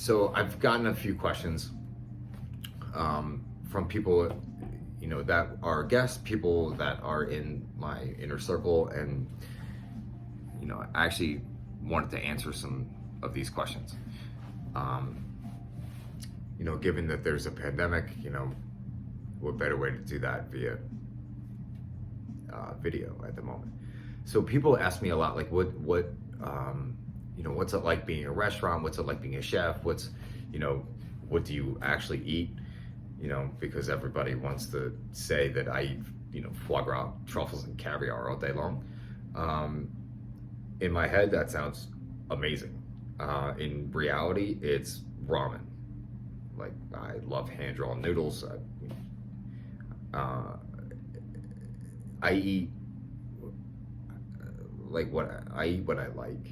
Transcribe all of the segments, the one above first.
So I've gotten a few questions from people, that are guests, people that are in my inner circle, and I actually wanted to answer some of these questions. Um, Given that there's a pandemic, what better way to do that via video at the moment? So people ask me a lot, like, what's it like being a restaurant? What's it like being a chef? What do you actually eat? Because everybody wants to say that I eat, foie gras, truffles, and caviar all day long. In my head, that sounds amazing. In reality, it's ramen. Like, I love hand-drawn noodles. I eat what I like.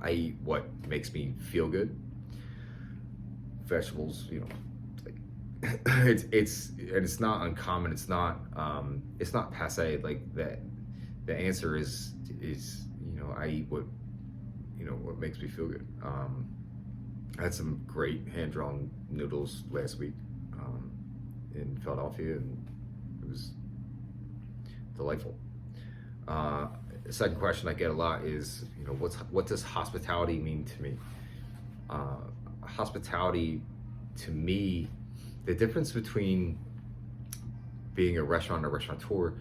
I eat what makes me feel good. Vegetables, like it's not uncommon. It's not passe. Like that. The answer is I eat what makes me feel good. I had some great hand-drawn noodles last week in Philadelphia, and it was delightful. The second question I get a lot is, what does hospitality mean to me? Hospitality, to me, the difference between being a restaurant or restaurateur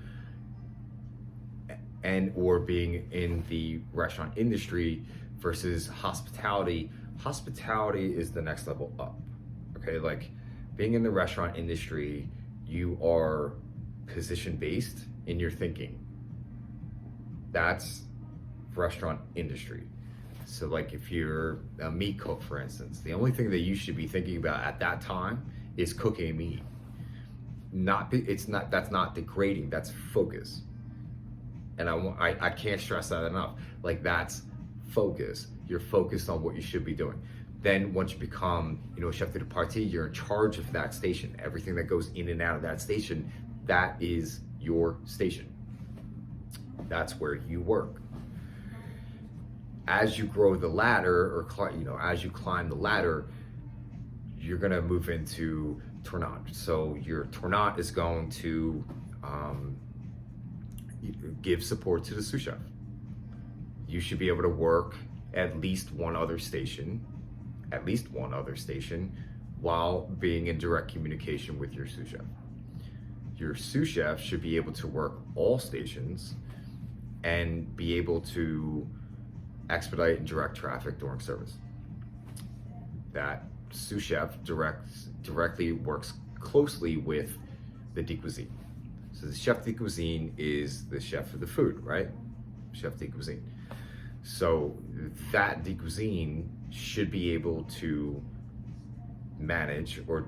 or being in the restaurant industry versus hospitality is the next level up. Okay, like being in the restaurant industry, you are position based in your thinking. That's restaurant industry. So like if you're a meat cook, for instance, the only thing that you should be thinking about at that time is cooking meat. That's not degrading, that's focus. And I can't stress that enough. Like, that's focus. You're focused on what you should be doing. Then once you become, a chef de partie, you're in charge of that station. Everything that goes in and out of that station, that is your station. That's where you work. As you grow the ladder, or as you climb the ladder, you're gonna move into tournant. So your tournant is going to give support to the sous chef. You should be able to work at least one other station, while being in direct communication with your sous chef. Your sous chef should be able to work all stations and be able to expedite and direct traffic during service. That sous chef directly works closely with the de cuisine. So the chef de cuisine is the chef of the food, right? Chef de cuisine. So that de cuisine should be able to manage, or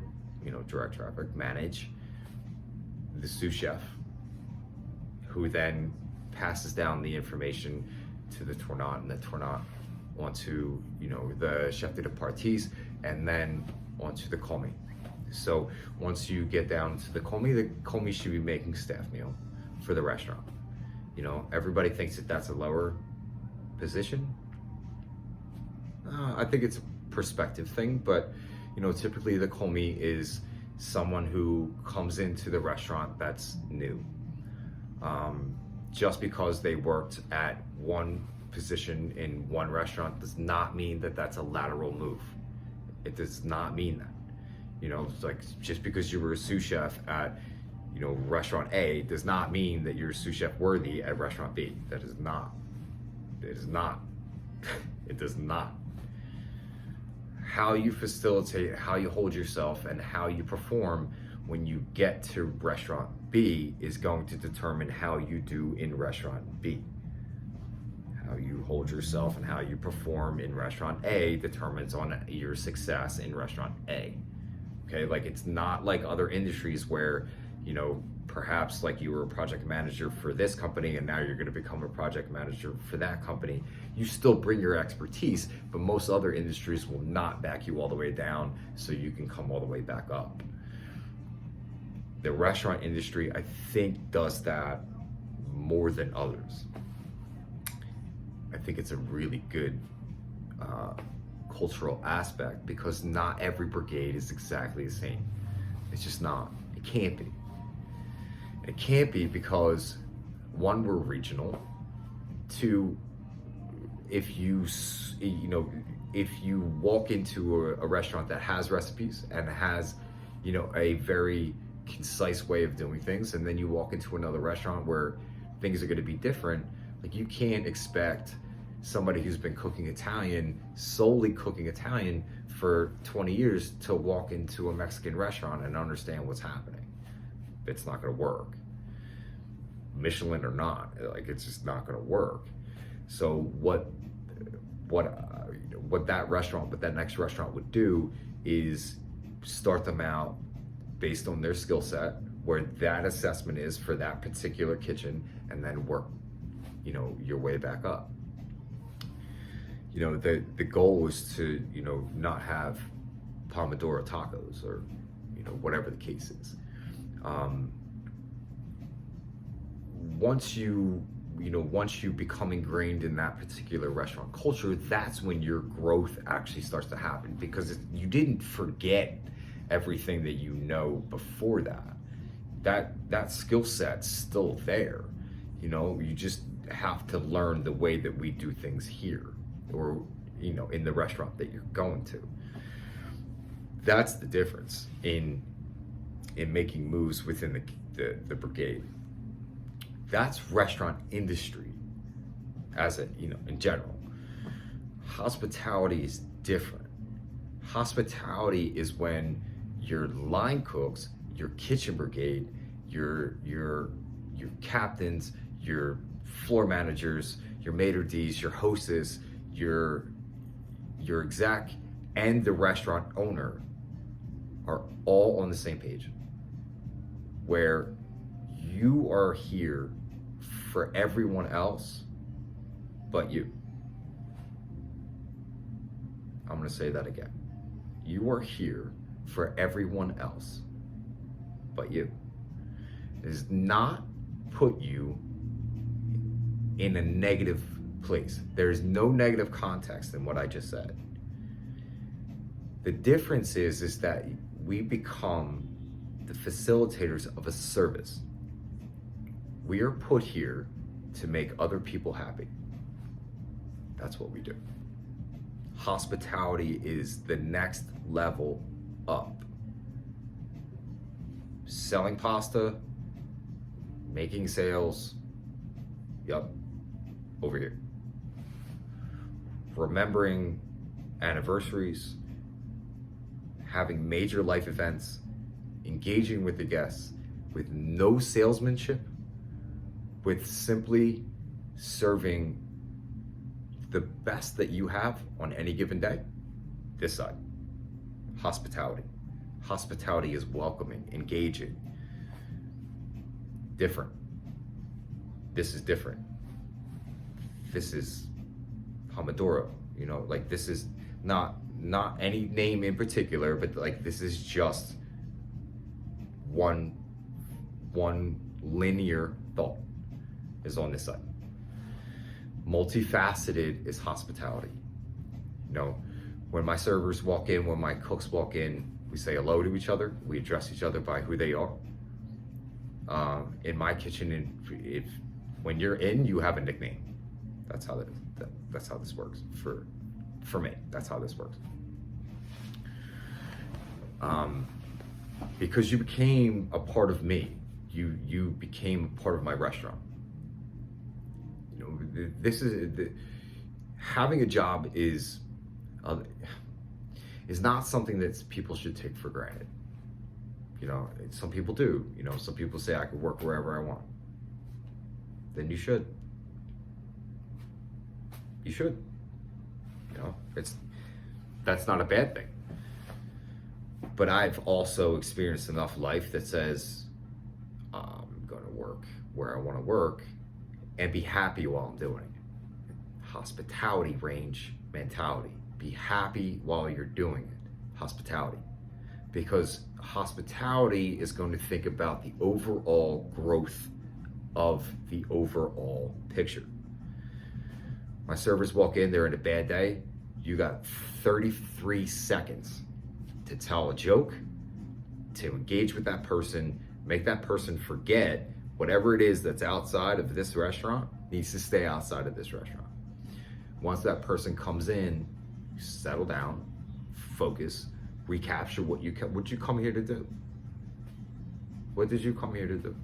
direct traffic, manage the sous chef, who then passes down the information to the tournant, and the tournant onto the chef de parties, and then onto the commis. So once you get down to the commis should be making staff meal for the restaurant. Everybody thinks that that's a lower position. I think it's a perspective thing, but typically the commis is someone who comes into the restaurant that's new. Just because they worked at one position in one restaurant does not mean that that's a lateral move. It does not mean that. It's like, just because you were a sous chef at restaurant A does not mean that you're sous chef worthy at restaurant B. That is not. It is not. It does not. How you facilitate, how you hold yourself, and how you perform when you get to restaurant B is going to determine how you do in restaurant B. How you hold yourself and how you perform in restaurant A determines on your success in restaurant A. Okay, like, it's not like other industries where, perhaps like you were a project manager for this company and now you're going to become a project manager for that company. You still bring your expertise, but most other industries will not back you all the way down so you can come all the way back up. The restaurant industry, I think, does that more than others. I think it's a really good cultural aspect, because not every brigade is exactly the same. It's just not. It can't be. It can't be because, one, we're regional. Two, if you walk into a restaurant that has recipes and has, a very concise way of doing things, and then you walk into another restaurant where things are going to be different, like, you can't expect somebody who's been solely cooking Italian for 20 years to walk into a Mexican restaurant and understand what's happening. It's not going to work. Michelin or not, like, it's just not going to work. So what that next restaurant would do is start them out based on their skill set, where that assessment is for that particular kitchen, and then work, your way back up. The goal is to, not have Pomodoro tacos, or, whatever the case is. Once you become ingrained in that particular restaurant culture, that's when your growth actually starts to happen, because you didn't forget everything that you know before that. That skill set's still there. You just have to learn the way that we do things here, or, in the restaurant that you're going to. That's the difference in making moves within the brigade. That's restaurant industry in general. Hospitality is different. Hospitality is when your line cooks, your kitchen brigade, your captains, your floor managers, your maitre d's, your hostess, your exec, and the restaurant owner are all on the same page, where you are here for everyone else but you. I'm going to say that again. You are here for everyone else but you. It does not put you in a negative place. There is no negative context in what I just said. The difference is that we become the facilitators of a service. We are put here to make other people happy. That's what we do. Hospitality is the next level up. Selling pasta, making sales, over here. Remembering anniversaries, having major life events, engaging with the guests with no salesmanship, with simply serving the best that you have on any given day. This side, hospitality. Hospitality is welcoming, engaging, different. This is different. This is Pomodoro, this is not any name in particular, but this is just one linear thought is on this side. Multifaceted is hospitality. When my servers walk in, when my cooks walk in, we say hello to each other. We address each other by who they are. In my kitchen, when you're in, you have a nickname. That's how this works for me. That's how this works. Because you became a part of me. You became a part of my restaurant. Having a job is not something that people should take for granted. Some people do. Some people say I could work wherever I want. Then you should. You should. That's not a bad thing. But I've also experienced enough life that says I'm going to work where I want to work and be happy while I'm doing it. Hospitality range mentality. Be happy while you're doing it. Hospitality. Because hospitality is going to think about the overall growth of the overall picture. My servers walk in, they're in a bad day. You got 33 seconds to tell a joke, to engage with that person, make that person forget whatever it is that's outside of this restaurant needs to stay outside of this restaurant. Once that person comes in, settle down, focus, recapture what you come here to do. What did you come here to do?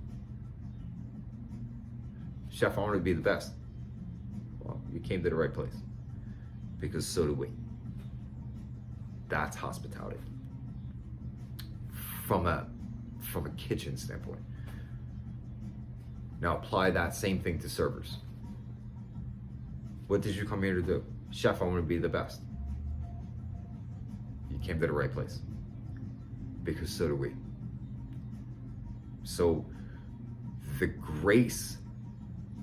Chef, I want to be the best. Well, you came to the right place, because so do we. That's hospitality. From a kitchen standpoint. Now apply that same thing to servers. What did you come here to do? Chef, I want to be the best. You came to the right place, because so do we. So the grace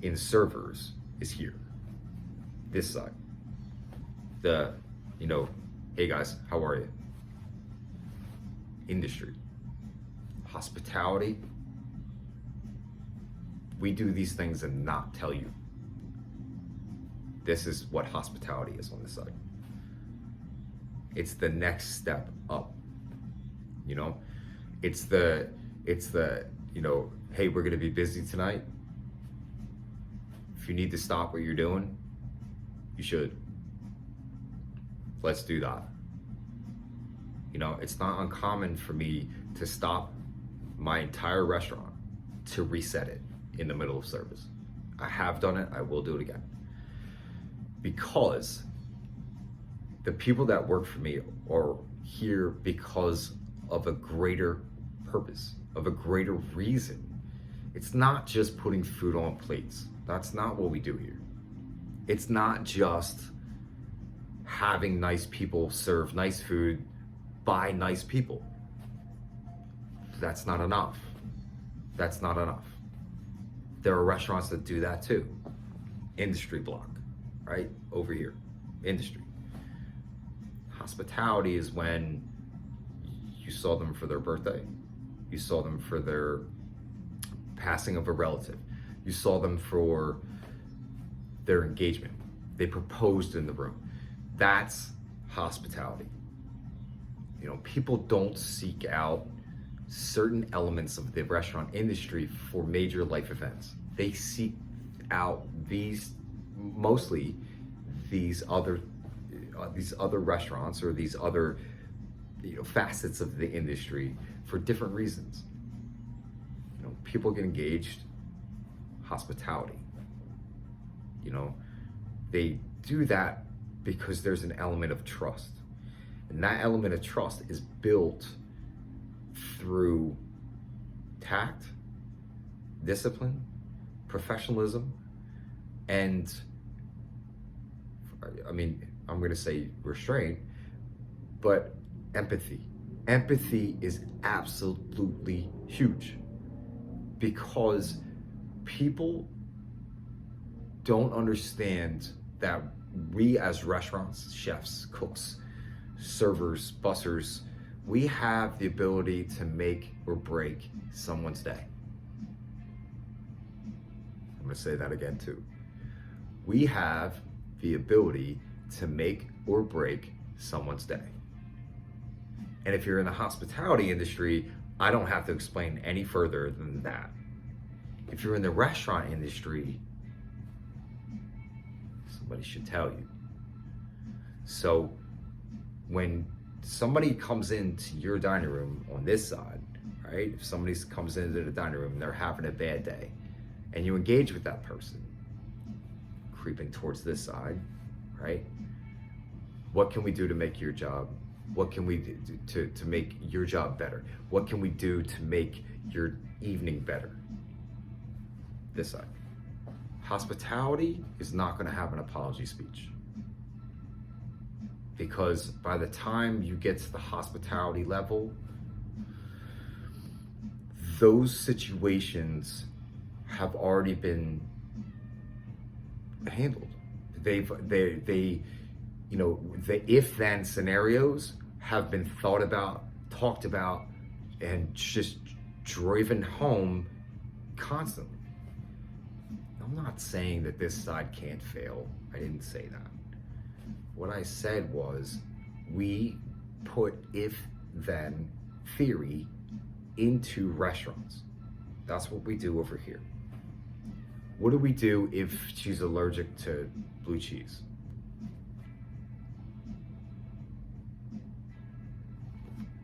in servers is here, this side. The, hey guys, how are you? Industry. Hospitality. We do these things and not tell you. This is what hospitality is on this side. It's the next step up. It's the, hey, we're gonna be busy tonight. If you need to stop what you're doing, you should. Let's do that. It's not uncommon for me to stop my entire restaurant to reset it in the middle of service. I have done it, I will do it again. Because the people that work for me are here because of a greater purpose, of a greater reason. It's not just putting food on plates. That's not what we do here. It's not just having nice people serve nice food by nice people. That's not enough. That's not enough. There are restaurants that do that too. Industry block, right? Over here, industry. Hospitality is when you saw them for their birthday. You saw them for their passing of a relative. You saw them for their engagement. They proposed in the room. That's hospitality. People don't seek out certain elements of the restaurant industry for major life events. They seek out mostly these other restaurants or these other facets of the industry for different reasons. People get engaged. Hospitality. They do that because there's an element of trust. And that element of trust is built through tact, discipline, professionalism, and I'm going to say restraint, but empathy. Empathy is absolutely huge, because people don't understand that we as restaurants, chefs, cooks, servers, bussers, we have the ability to make or break someone's day. I'm going to say that again too. We have the ability to make or break someone's day. And if you're in the hospitality industry, I don't have to explain any further than that. If you're in the restaurant industry, somebody should tell you. So when somebody comes into your dining room on this side, right? If somebody comes into the dining room and they're having a bad day, and you engage with that person, creeping towards this side, right? What can we do to make your job? What can we do to make your job better? What can we do to make your evening better? This side. Hospitality is not going to have an apology speech. Because by the time you get to the hospitality level, those situations have already been handled. The if-then scenarios have been thought about, talked about, and just driven home constantly. I'm not saying that this side can't fail. I didn't say that. What I said was, we put if-then theory into restaurants. That's what we do over here. What do we do if she's allergic to blue cheese?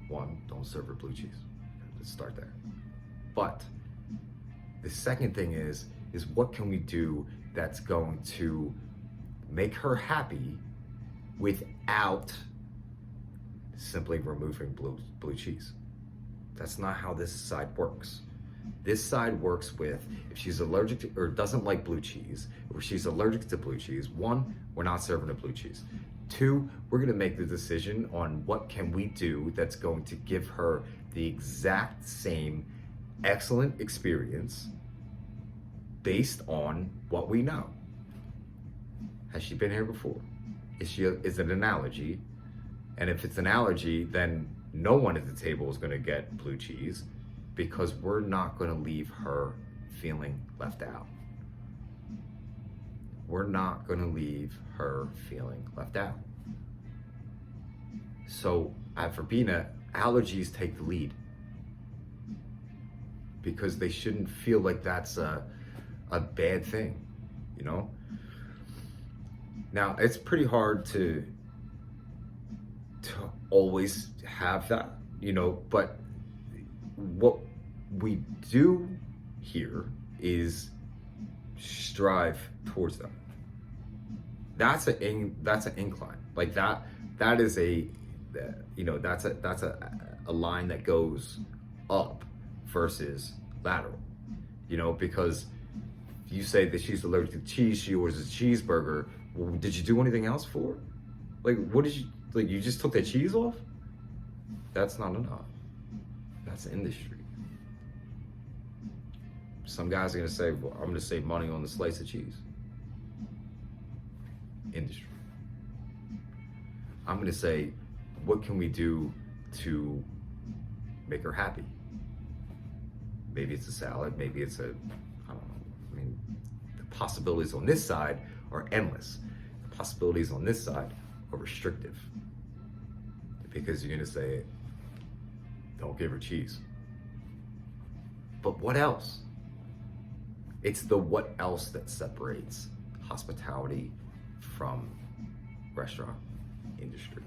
One, don't serve her blue cheese. Let's start there. But the second thing is what can we do that's going to make her happy without simply removing blue cheese? That's not how this side works. This side works with, if she's allergic to, or doesn't like blue cheese, or she's allergic to blue cheese, one, we're not serving her blue cheese. Two, we're gonna make the decision on what can we do that's going to give her the exact same excellent experience based on what we know. Has she been here before? Is it an allergy? And if it's an allergy, then no one at the table is gonna get blue cheese, because we're not gonna leave her feeling left out. We're not gonna leave her feeling left out. So at Verbena, allergies take the lead, because they shouldn't feel like that's a bad thing, you know? Now, it's pretty hard to always have that, you know, but what we do here is strive towards them. That's an incline. Like that is a, you know, that's a line that goes up versus lateral, you know, because you say that she's allergic to cheese, she orders a cheeseburger. Well, did you do anything else for her? Like, what did you, like, you just took that cheese off? That's not enough. That's industry. Some guys are gonna say, well, I'm gonna save money on the slice of cheese. Industry. I'm gonna say, what can we do to make her happy? Maybe it's a salad, maybe it's a, I don't know. I mean, the possibilities on this side are endless. The possibilities on this side are restrictive. Because you're gonna say, don't give her cheese. But what else? It's the what else that separates hospitality from restaurant industry.